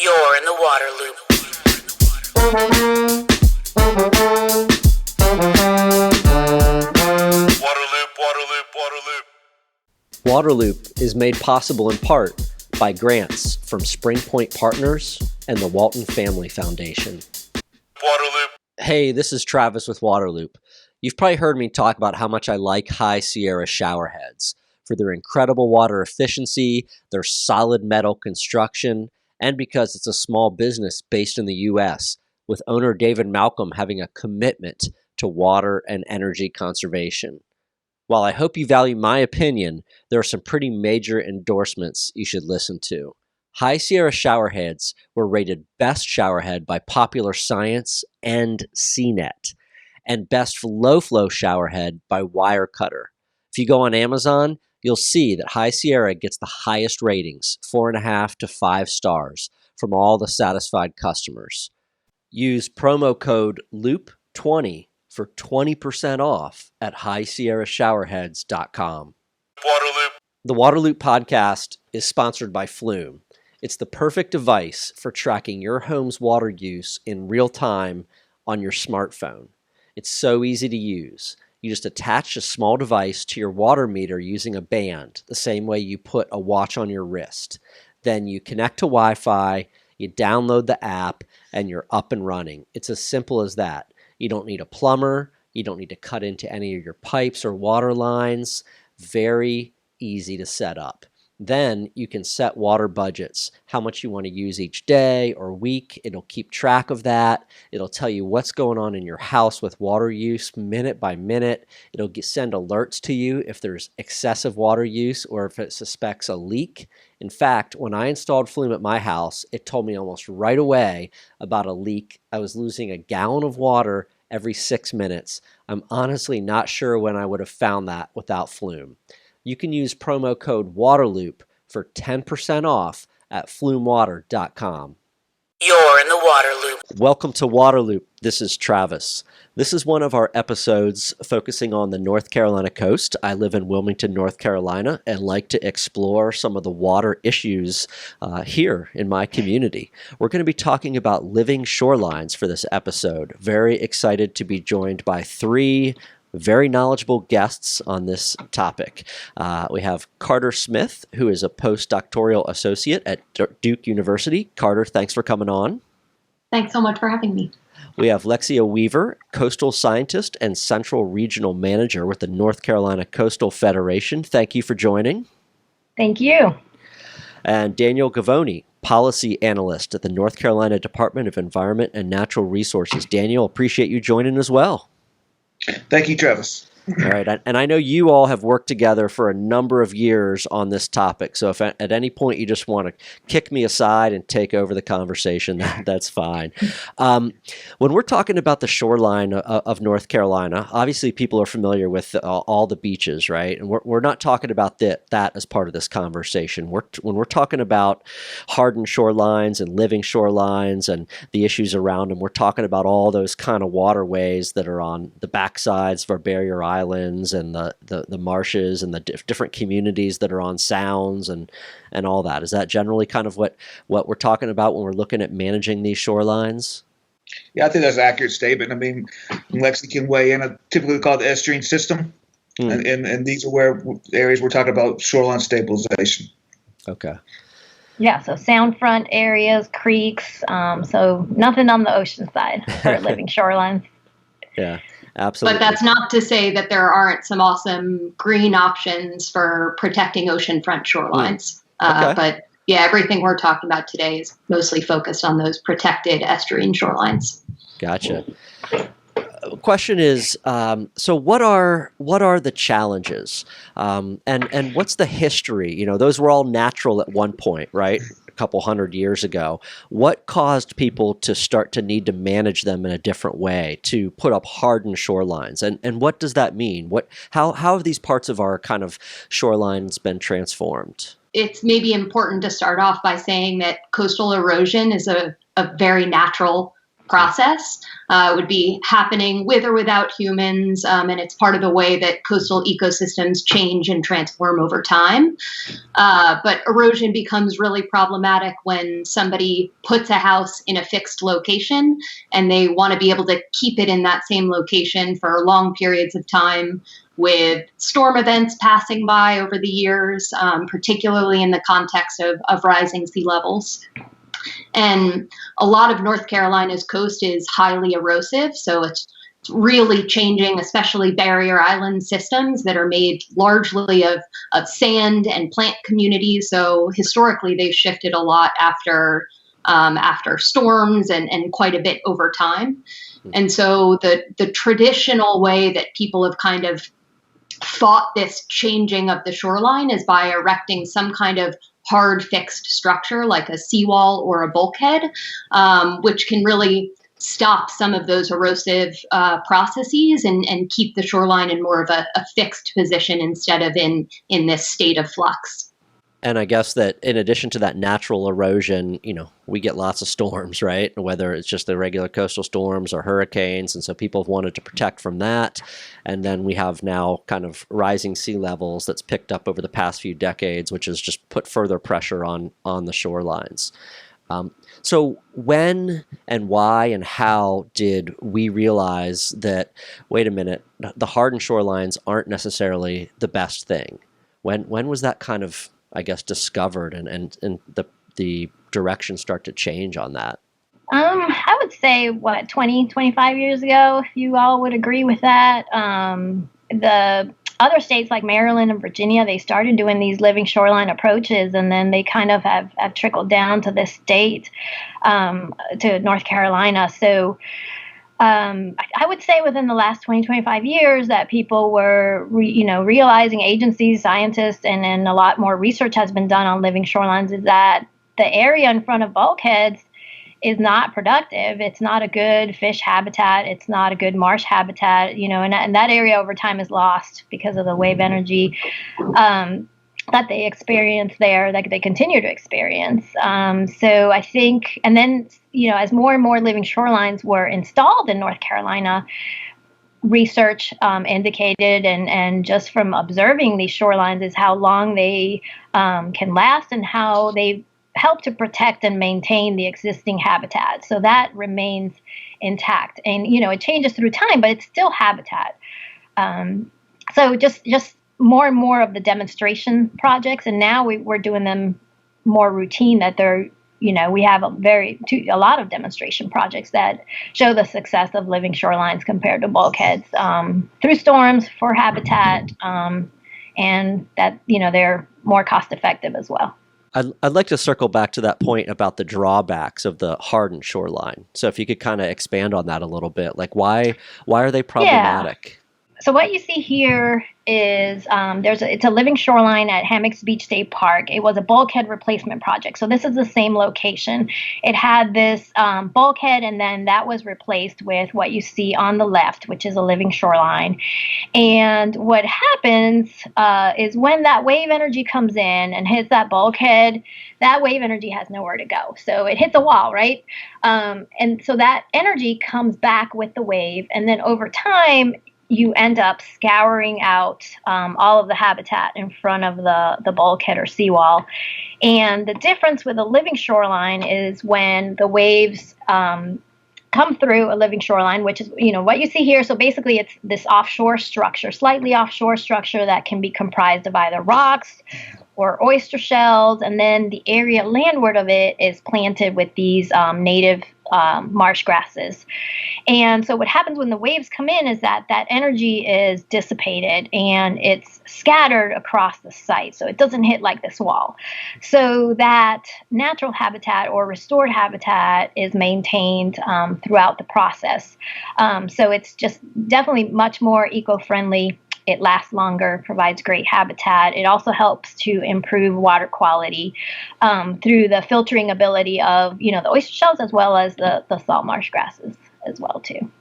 You're in the water loop. Waterloop is made possible in part by grants from Spring Point Partners and the Walton Family Foundation. Waterloop. Hey, this is Travis with Waterloop. You've probably heard me talk about how much I like High Sierra showerheads for their incredible water efficiency, their solid metal construction, and because it's a small business based in the U.S., with owner David Malcolm having a commitment to water and energy conservation. While I hope you value my opinion, there are some pretty major endorsements you should listen to. High Sierra showerheads were rated Best Showerhead by Popular Science and CNET, and Best Low Flow Showerhead by Wirecutter. If you go on Amazon, you'll see that High Sierra gets the highest ratings, 4.5 to 5 stars, from all the satisfied customers. Use promo code LOOP20 for 20% off at highsierrashowerheads.com. Waterloop. The Waterloop podcast is sponsored by Flume. It's the perfect device for tracking your home's water use in real time on your smartphone. It's so easy to use. You just attach a small device to your water meter using a band, the same way you put a watch on your wrist. Then you connect to Wi-Fi, you download the app, and you're up and running. It's as simple as that. You don't need a plumber. You don't need to cut into any of your pipes or water lines. Very easy to set up. Then you can set water budgets, how much you want to use each day or week. It'll keep track of that. It'll tell you what's going on in your house with water use minute by minute. It'll send alerts to you if there's excessive water use or if it suspects a leak. In fact, when I installed Flume at my house, it told me almost right away about a leak. I was losing a gallon of water every 6 minutes. I'm honestly not sure when I would have found that without Flume. You can use promo code WATERLOOP for 10% off at flumewater.com. You're in the water loop. Welcome to Waterloop. This is Travis. This is one of our episodes focusing on the North Carolina coast. I live in Wilmington, North Carolina, and like to explore some of the water issues here in my community. We're going to be talking about living shorelines for this episode. Very excited to be joined by three very knowledgeable guests on this topic. We have Carter Smith, who is a postdoctoral associate at Duke University. Carter, thanks for coming on. Thanks so much for having me. We have Lexia Weaver, coastal scientist and central regional manager with the North Carolina Coastal Federation. Thank you for joining. Thank you. And Daniel Govoni, policy analyst at the North Carolina Department of Environment and Natural Resources. Daniel, appreciate you joining as well. Thank you, Travis. All right. And I know you all have worked together for a number of years on this topic. So if at any point you just want to kick me aside and take over the conversation, that's fine. When we're talking about the shoreline of North Carolina, obviously people are familiar with all the beaches, right? And we're not talking about that as part of this conversation. When we're talking about hardened shorelines and living shorelines and the issues around them, we're talking about all those kind of waterways that are on the backsides of our barrier islands and the marshes and the different communities that are on sounds and all that. Is that generally kind of what we're talking about when we're looking at managing these shorelines? Yeah, I think that's an accurate statement. I mean, Lexi can weigh in. Typically called the estuarine system, and these are areas we're talking about shoreline stabilization. Okay. Yeah, so sound front areas, creeks, so nothing on the ocean side for living shorelines. Yeah. Absolutely. But that's not to say that there aren't some awesome green options for protecting oceanfront shorelines. Okay. But yeah, everything we're talking about today is mostly focused on those protected estuarine shorelines. Gotcha. Question is, so what are the challenges, and what's the history? You know, those were all natural at one point, right? A couple hundred years ago. What caused people to start to need to manage them in a different way, to put up hardened shorelines, and what does that mean? How have these parts of our kind of shorelines been transformed? It's maybe important to start off by saying that coastal erosion is a very natural process. It would be happening with or without humans, and it's part of the way that coastal ecosystems change and transform over time. But erosion becomes really problematic when somebody puts a house in a fixed location and they want to be able to keep it in that same location for long periods of time, with storm events passing by over the years, particularly in the context of rising sea levels. And a lot of North Carolina's coast is highly erosive, so it's really changing, especially barrier island systems that are made largely of sand and plant communities. So historically, they've shifted a lot after storms and quite a bit over time. And so the traditional way that people have kind of fought this changing of the shoreline is by erecting some kind of hard fixed structure like a seawall or a bulkhead, which can really stop some of those erosive processes and keep the shoreline in more of a fixed position instead of in this state of flux. And I guess that in addition to that natural erosion, we get lots of storms, right? Whether it's just the regular coastal storms or hurricanes. And so people have wanted to protect from that. And then we have now kind of rising sea levels that's picked up over the past few decades, which has just put further pressure on the shorelines. So when and why and how did we realize that, wait a minute, the hardened shorelines aren't necessarily the best thing? When was that kind of, I guess, discovered and the direction start to change on that? I would say, 25 years ago, if you all would agree with that. The other states like Maryland and Virginia, they started doing these living shoreline approaches, and then they kind of have trickled down to this state, to North Carolina. So I would say within the last 20, 25 years that people were, realizing, agencies, scientists, and then a lot more research has been done on living shorelines, is that the area in front of bulkheads is not productive. It's not a good fish habitat. It's not a good marsh habitat, and that area over time is lost because of the wave energy that they experience there, that they continue to experience. So I think, and then, as more and more living shorelines were installed in North Carolina, research indicated, and just from observing these shorelines, is how long they can last and how they help to protect and maintain the existing habitat. So that remains intact. And, it changes through time, but it's still habitat. So just more and more of the demonstration projects, and now we're doing them more routine, that they're, we have a lot of demonstration projects that show the success of living shorelines compared to bulkheads through storms for habitat, and that, they're more cost effective as well. I'd like to circle back to that point about the drawbacks of the hardened shoreline. So if you could kind of expand on that a little bit, like why are they problematic? Yeah. So what you see here is it's a living shoreline at Hammocks Beach State Park. It was a bulkhead replacement project. So this is the same location. It had this bulkhead, and then that was replaced with what you see on the left, which is a living shoreline. And what happens is when that wave energy comes in and hits that bulkhead, that wave energy has nowhere to go. So it hits a wall, right? And so that energy comes back with the wave. And then over time, you end up scouring out all of the habitat in front of the bulkhead or seawall. And the difference with a living shoreline is when the waves come through a living shoreline, which is, what you see here. So basically it's this offshore structure, slightly offshore structure that can be comprised of either rocks or oyster shells. And then the area landward of it is planted with these native marsh grasses. And so what happens when the waves come in is that energy is dissipated and it's scattered across the site. So it doesn't hit like this wall. So that natural habitat or restored habitat is maintained throughout the process. So it's just definitely much more eco-friendly. It lasts longer, provides great habitat. It also helps to improve water quality through the filtering ability of, the oyster shells, as well as the salt marsh grasses as well too.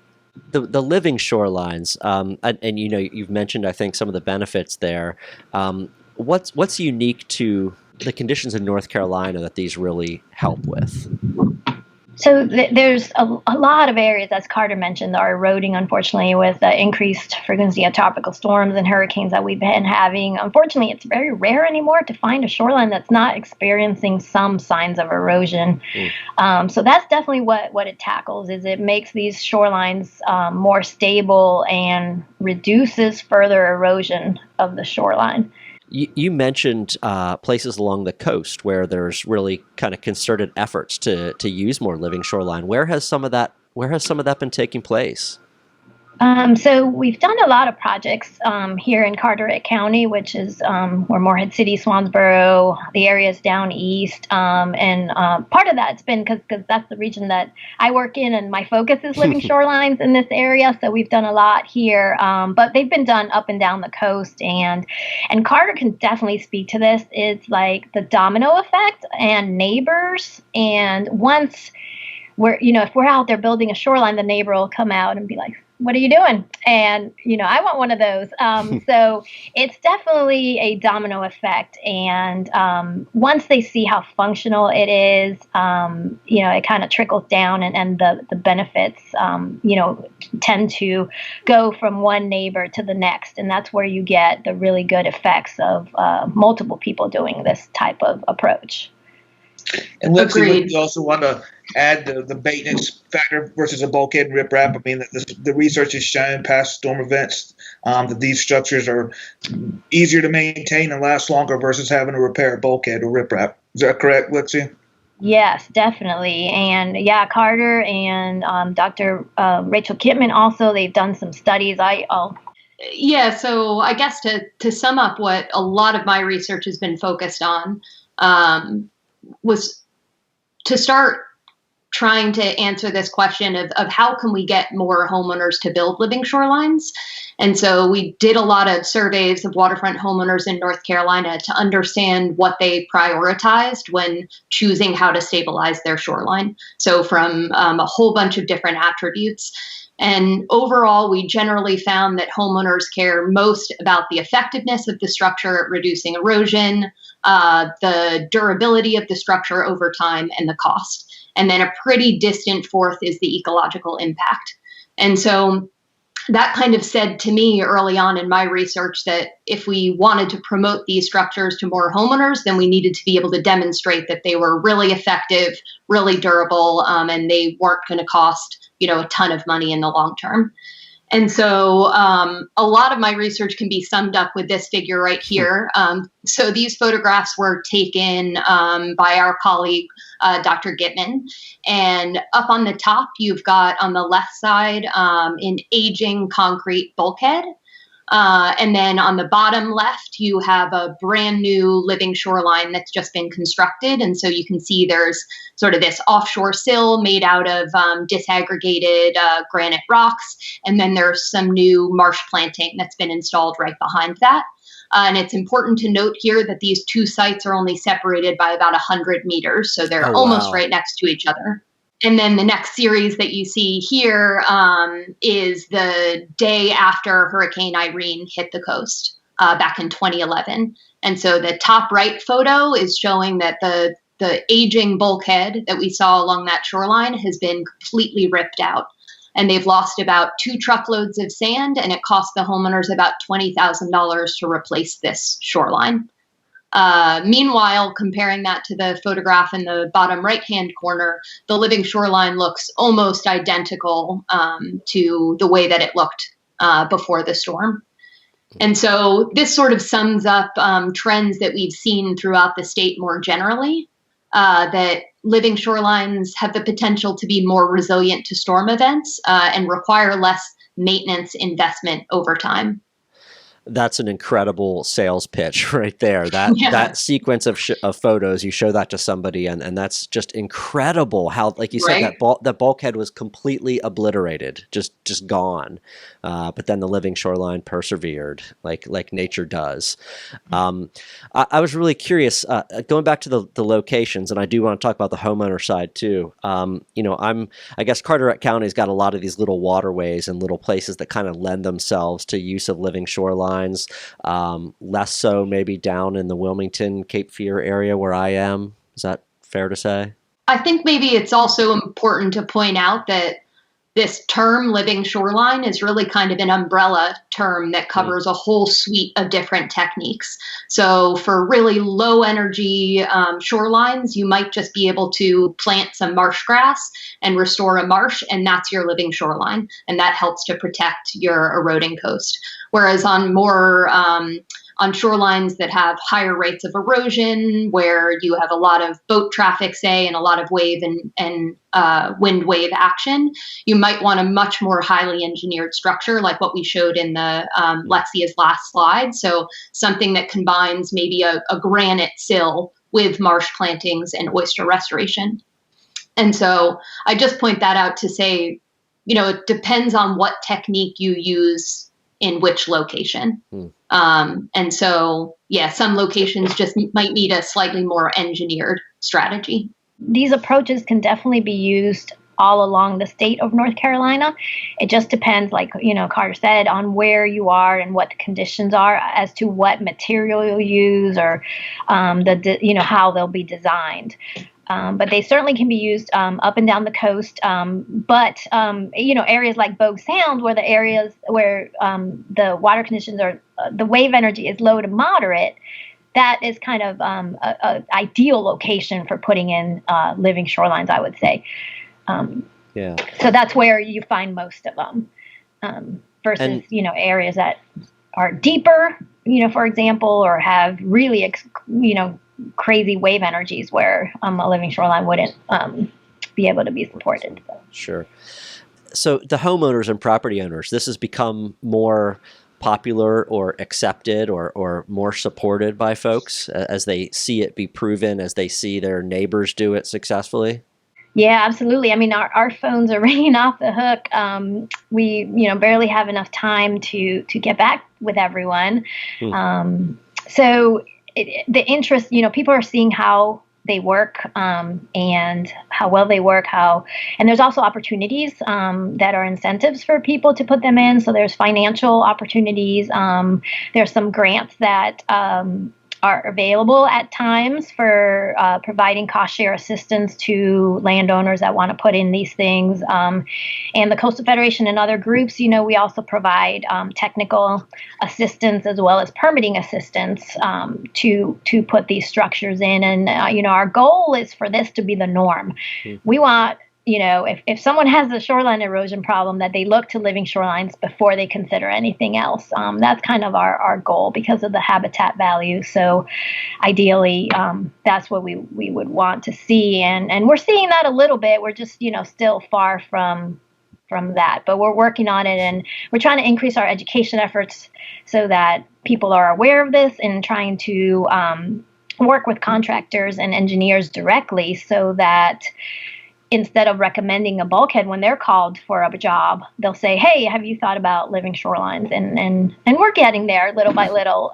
The living shorelines, and you've mentioned, I think, some of the benefits there. What's unique to the conditions in North Carolina that these really help with? So there's a lot of areas, as Carter mentioned, that are eroding, unfortunately, with the increased frequency of tropical storms and hurricanes that we've been having. Unfortunately, it's very rare anymore to find a shoreline that's not experiencing some signs of erosion. So that's definitely what it tackles, is it makes these shorelines more stable and reduces further erosion of the shoreline. You mentioned places along the coast where there's really kind of concerted efforts to use more living shoreline. Where has some of that been taking place? So we've done a lot of projects here in Carteret County, which is where Morehead City, Swansboro, the areas down east. And part of that's been because that's the region that I work in, and my focus is living shorelines in this area. So we've done a lot here, but they've been done up and down the coast. And Carter can definitely speak to this. It's like the domino effect and neighbors. And once if we're out there building a shoreline, the neighbor will come out and be like, "What are you doing?" And, I want one of those. So it's definitely a domino effect. And once they see how functional it is, it kind of trickles down, and the benefits, tend to go from one neighbor to the next. And that's where you get the really good effects of multiple people doing this type of approach. And Lexi, we also want to add the maintenance factor versus a bulkhead and riprap. I mean, the research has shown past storm events that these structures are easier to maintain and last longer versus having to repair a bulkhead or riprap. Is that correct, Lexi? Yes, definitely. And yeah, Carter and Dr. Rachel Kipman also, they've done some studies. Yeah, so I guess to sum up what a lot of my research has been focused on, was to start trying to answer this question of how can we get more homeowners to build living shorelines. And so we did a lot of surveys of waterfront homeowners in North Carolina to understand what they prioritized when choosing how to stabilize their shoreline. So from a whole bunch of different attributes. And overall, we generally found that homeowners care most about the effectiveness of the structure at reducing erosion, the durability of the structure over time, and the cost. And then a pretty distant fourth is the ecological impact. And so that kind of said to me early on in my research that if we wanted to promote these structures to more homeowners, then we needed to be able to demonstrate that they were really effective, really durable, and they weren't going to cost a ton of money in the long term. And so a lot of my research can be summed up with this figure right here. So these photographs were taken by our colleague, Dr. Gitman. And up on the top, you've got on the left side an aging concrete bulkhead. And then on the bottom left, you have a brand new living shoreline that's just been constructed. And so you can see there's sort of this offshore sill made out of disaggregated granite rocks. And then there's some new marsh planting that's been installed right behind that. And it's important to note here that these two sites are only separated by about 100 meters. So they're almost right next to each other. And then the next series that you see here is the day after Hurricane Irene hit the coast back in 2011. And so the top right photo is showing that the aging bulkhead that we saw along that shoreline has been completely ripped out. And they've lost about 2 truckloads of sand, and it cost the homeowners about $20,000 to replace this shoreline. Meanwhile, comparing that to the photograph in the bottom right-hand corner, the living shoreline looks almost identical to the way that it looked before the storm. And so this sort of sums up trends that we've seen throughout the state more generally, that living shorelines have the potential to be more resilient to storm events and require less maintenance investment over time. That's an incredible sales pitch right there. That sequence of photos, you show that to somebody, and that's just incredible. How, like you said, that bulkhead was completely obliterated, just gone. But then the living shoreline persevered, like nature does. I was really curious, going back to the locations, and I do want to talk about the homeowner side too. I guess Carteret County's got a lot of these little waterways and little places that kind of lend themselves to use of living shorelines. Less so maybe down in the Wilmington, Cape Fear area where I am. Is that fair to say? I think maybe it's also important to point out that this term living shoreline is really kind of an umbrella term that covers a whole suite of different techniques. So for really low energy shorelines, you might just be able to plant some marsh grass and restore a marsh, and that's your living shoreline. And that helps to protect your eroding coast. Whereas on more on shorelines that have higher rates of erosion, where you have a lot of boat traffic, say, and a lot of wave and wind wave action, you might want a much more highly engineered structure like what we showed in the Lexia's last slide. So something that combines maybe a granite sill with marsh plantings and oyster restoration. And so I just point that out to say, it depends on what technique you use in which location. And so, some locations just might need a slightly more engineered strategy. These approaches can definitely be used all along the state of North Carolina. It just depends, like, Carter said, on where you are and what the conditions are as to what material you'll use or how they'll be designed. But they certainly can be used up and down the coast. But areas like Bogue Sound, where the areas where the water conditions are, the wave energy is low to moderate, that is kind of a ideal location for putting in living shorelines, I would say. So that's where you find most of them versus, areas that are deeper, for example, or have really, crazy wave energies where a living shoreline wouldn't be able to be supported. So. Sure. So the homeowners and property owners, this has become more popular or accepted or more supported by folks as they see it be proven, as they see their neighbors do it successfully? Yeah, absolutely. I mean, our phones are ringing off the hook. We, barely have enough time to get back with everyone. So the interest, people are seeing how they work and how well they work, and there's also opportunities that are incentives for people to put them in. So there's financial opportunities. There's some grants that are available at times for providing cost share assistance to landowners that want to put in these things. And the Coastal Federation and other groups, we also provide technical assistance as well as permitting assistance to put these structures in. And, our goal is for this to be the norm. We want, if someone has a shoreline erosion problem, that they look to living shorelines before they consider anything else. That's kind of our goal because of the habitat value. So ideally, that's what we would want to see. And we're seeing that a little bit. We're just, still far from that, but we're working on it, and we're trying to increase our education efforts so that people are aware of this and trying to work with contractors and engineers directly so that instead of recommending a bulkhead when they're called for a job, they'll say, "Hey, have you thought about living shorelines?" And we're getting there little by little.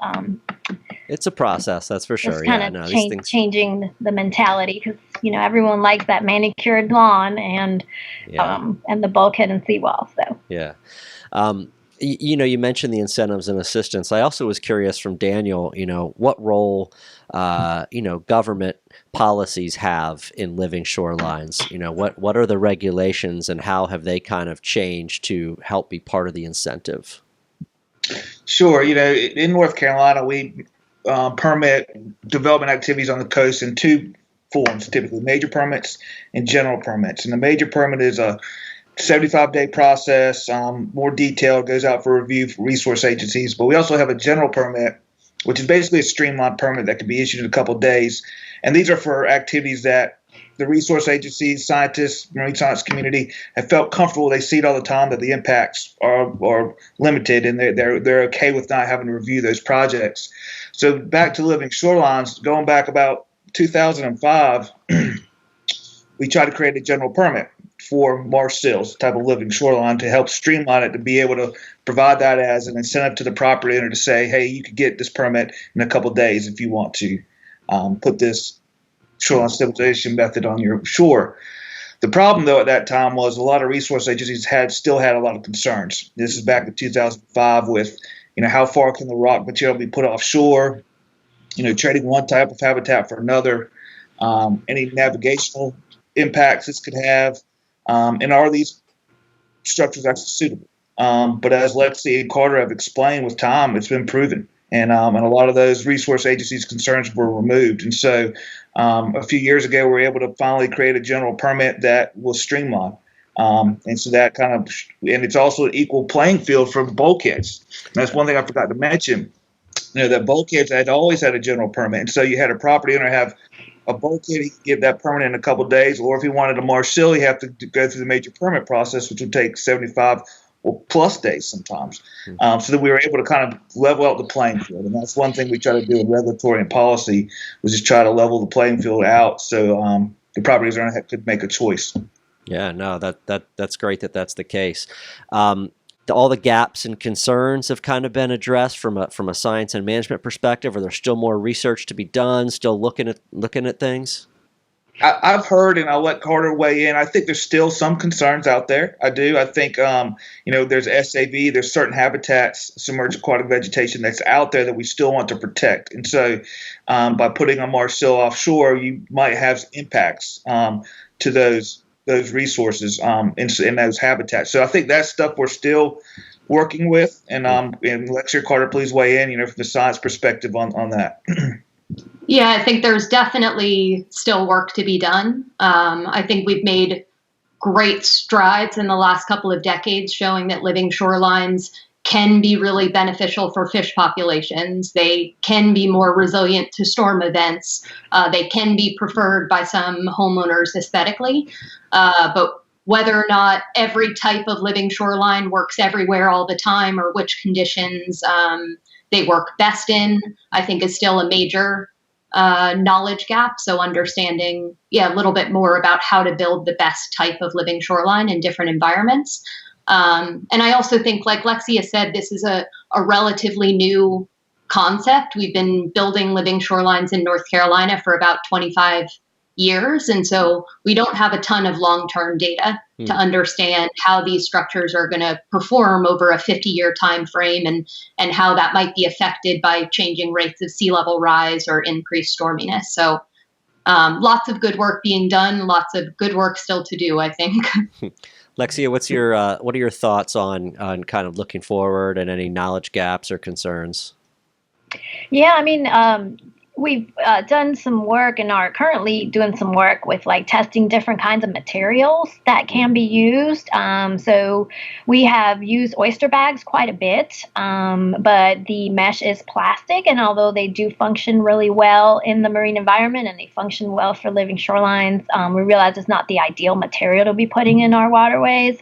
It's a process, that's for sure. Kind of changing the mentality because everyone likes that manicured lawn and the bulkhead and seawall. So you mentioned the incentives and assistance. I also was curious from Daniel, what role government policies have in living shorelines. What are the regulations and how have they kind of changed to help be part of the incentive? Sure. In North Carolina, we permit development activities on the coast in two forms, typically major permits and general permits. And the major permit is a 75-day process, more detailed, goes out for review for resource agencies. But we also have a general permit, which is basically a streamlined permit that can be issued in a couple of days. And these are for activities that the resource agencies, scientists, marine science community have felt comfortable. They see it all the time that the impacts are limited, and they're okay with not having to review those projects. So back to living shorelines, going back about 2005, we tried to create a general permit for marsh sills, type of living shoreline, to help streamline it, to be able to provide that as an incentive to the property owner to say, hey, you could get this permit in a couple of days if you want to put this shoreline stabilization method on your shore. The problem, though, at that time was a lot of resource agencies still had a lot of concerns. This is back in 2005 with, how far can the rock material be put offshore, trading one type of habitat for another, any navigational impacts this could have, and are these structures actually suitable? But as Lexi and Carter have explained, with time, it's been proven. And a lot of those resource agencies' concerns were removed. And so a few years ago, we were able to finally create a general permit that will streamline. And so that and it's also an equal playing field for bulkheads. And that's one thing I forgot to mention. That bulkheads had always had a general permit. And so you had a property owner have a bulkhead, he could give that permit in a couple of days. Or if he wanted a marshal, he have to go through the major permit process, which would take 75 or plus days sometimes. So that we were able to kind of level out the playing field. And that's one thing we try to do in regulatory and policy, was just try to level the playing field out so the property owner could make a choice. Yeah, no, that's great that's the case. All the gaps and concerns have kind of been addressed from a science and management perspective. Are there still more research to be done? Still looking at things? I've heard, and I'll let Carter weigh in, I think there's still some concerns out there. I do. I think, there's SAV, there's certain habitats, submerged aquatic vegetation that's out there that we still want to protect. And so by putting a marshal offshore, you might have impacts to those resources in those habitats. So I think that's stuff we're still working with. And Lexia, Carter, please weigh in, from the science perspective on that. Yeah, I think there's definitely still work to be done. I think we've made great strides in the last couple of decades showing that living shorelines can be really beneficial for fish populations. They can be more resilient to storm events. They can be preferred by some homeowners aesthetically. But whether or not every type of living shoreline works everywhere all the time, or which conditions they work best in, I think is still a major knowledge gap. So understanding, a little bit more about how to build the best type of living shoreline in different environments. And I also think, like Lexia said, this is a relatively new concept. We've been building living shorelines in North Carolina for about 25 years. And so we don't have a ton of long-term data to understand how these structures are going to perform over a 50-year time frame, and how that might be affected by changing rates of sea level rise or increased storminess. So lots of good work being done, lots of good work still to do, I think. Lexia, what are your thoughts on kind of looking forward and any knowledge gaps or concerns? Yeah, we've done some work and are currently doing some work with testing different kinds of materials that can be used. So we have used oyster bags quite a bit, but the mesh is plastic, and although they do function really well in the marine environment and they function well for living shorelines, we realize it's not the ideal material to be putting in our waterways.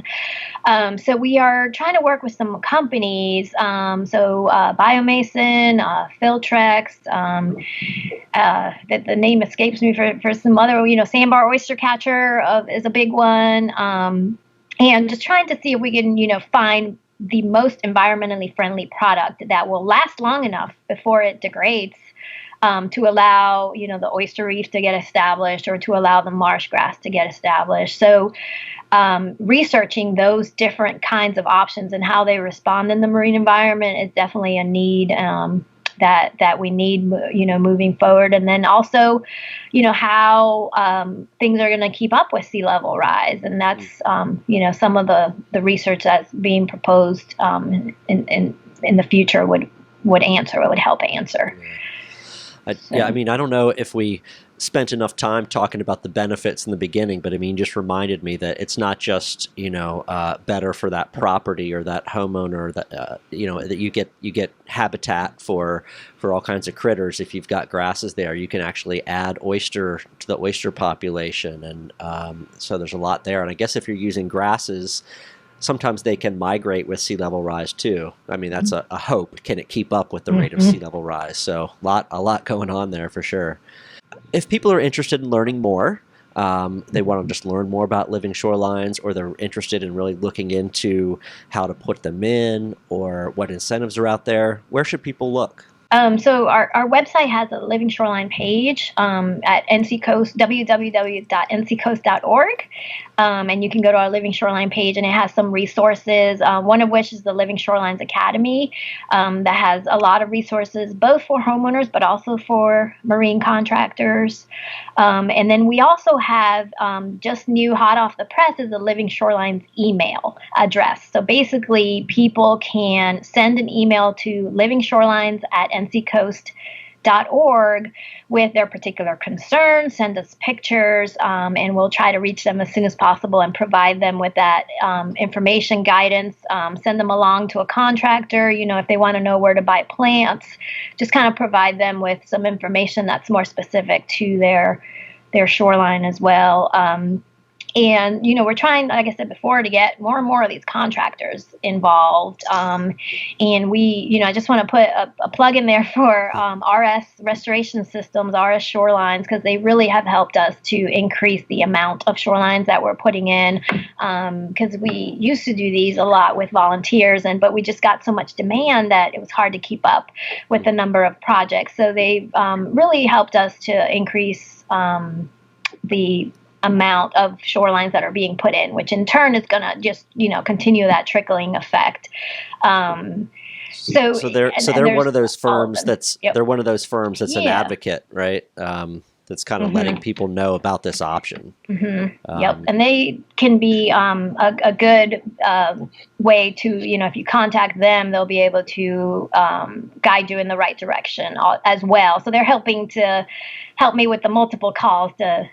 So we are trying to work with some companies, Biomason, Filtrex, that the name escapes me for some other, Sandbar Oyster Catcher is a big one, and just trying to see if we can, find the most environmentally friendly product that will last long enough before it degrades, to allow, the oyster reef to get established, or to allow the marsh grass to get established. So researching those different kinds of options and how they respond in the marine environment is definitely a need that we need, moving forward. And then also, how things are going to keep up with sea level rise. And that's, some of the research that's being proposed in the future would help answer. I don't know if we spent enough time talking about the benefits in the beginning, but just reminded me that it's not just better for that property or that homeowner, that that you get habitat for all kinds of critters. If you've got grasses there, you can actually add oyster to the oyster population, and so there's a lot there. And I guess if you're using grasses, sometimes they can migrate with sea level rise too. That's a hope. Can it keep up with the rate of sea level rise? So a lot going on there for sure. If people are interested in learning more, they want to just learn more about living shorelines, or they're interested in really looking into how to put them in or what incentives are out there, where should people look? So our website has a living shoreline page at NCCoast, www.nccoast.org. And you can go to our Living Shoreline page, and it has some resources, one of which is the Living Shorelines Academy that has a lot of resources, both for homeowners, but also for marine contractors. And then we also have just new, hot off the press, is the Living Shorelines email address. So basically, people can send an email to livingshorelines@nccoast.org with their particular concerns, send us pictures, and we'll try to reach them as soon as possible and provide them with that information, guidance, send them along to a contractor, if they want to know where to buy plants, just kind of provide them with some information that's more specific to their shoreline as well. And, we're trying, like I said before, to get more and more of these contractors involved. And I just want to put a plug in there for RS Restoration Systems, RS Shorelines, because they really have helped us to increase the amount of shorelines that we're putting in. Because we used to do these a lot with volunteers, but we just got so much demand that it was hard to keep up with the number of projects. So they've really helped us to increase the amount of shorelines that are being put in, which in turn is going to just continue that trickling effect. So they're one of those firms that's Yep. they're one of those firms that's an Yeah. advocate, right? That's kind of letting people know about this option. Yep, and they can be a good way to, if you contact them, they'll be able to guide you in the right direction as well. So they're helping me with the multiple calls to,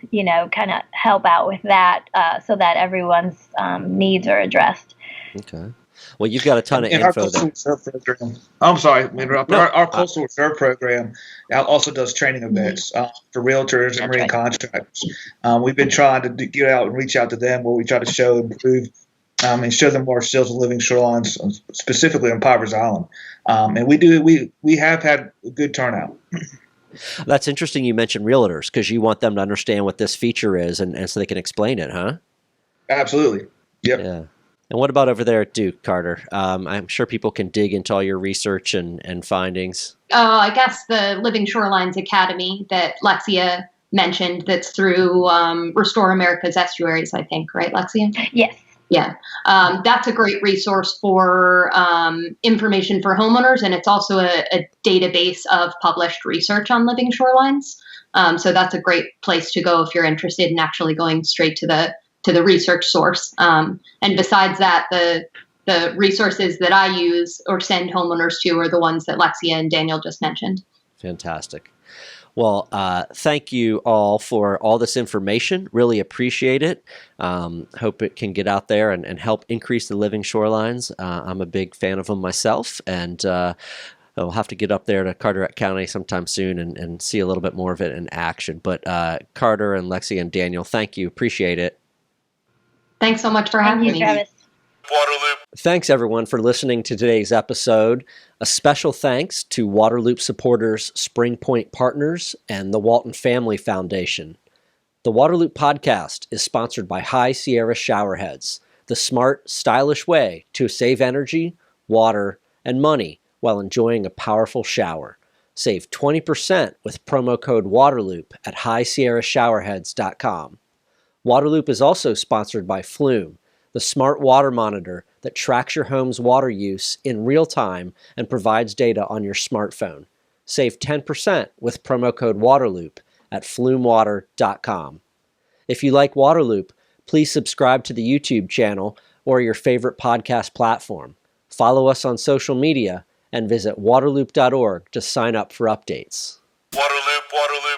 kind of help out with that so that everyone's needs are addressed. Okay. Well, you've got a ton of And our info coastal there. reserve program. I'm sorry, to interrupt. No. Our coastal reserve program also does training events for realtors and marine right. contractors. We've been trying to get out and reach out to them where we try to show, improve, and show them more skills of living shorelines, specifically on Pivers Island. And we have had a good turnout. That's interesting you mentioned realtors, because you want them to understand what this feature is and so they can explain it, huh? Absolutely. Yep. Yeah. And what about over there at Duke, Carter? I'm sure people can dig into all your research and findings. I guess the Living Shorelines Academy that Lexia mentioned, that's through Restore America's Estuaries, I think, right, Lexia? Yes. Yeah, that's a great resource for information for homeowners, and it's also a database of published research on living shorelines. So that's a great place to go if you're interested in actually going straight to the research source. And besides that, the resources that I use or send homeowners to are the ones that Lexia and Daniel just mentioned. Fantastic. Well, thank you all for all this information. Really appreciate it. Hope it can get out there and help increase the living shorelines. I'm a big fan of them myself, and I'll have to get up there to Carteret County sometime soon and see a little bit more of it in action. But Carter and Lexi and Daniel, thank you. Appreciate it. Thanks so much for having Thank me. you, Travis. Waterloop. Thanks, everyone, for listening to today's episode. A special thanks to Waterloop supporters Spring Point Partners and the Walton Family Foundation. The Waterloop podcast is sponsored by High Sierra Showerheads, the smart, stylish way to save energy, water, and money while enjoying a powerful shower. Save 20% with promo code WATERLOOP at highsierrashowerheads.com. Waterloop is also sponsored by Flume, the smart water monitor that tracks your home's water use in real time and provides data on your smartphone. Save 10% with promo code WATERLOOP at flumewater.com. If you like Waterloop, please subscribe to the YouTube channel or your favorite podcast platform. Follow us on social media and visit waterloop.org to sign up for updates. Waterloop. Waterloop.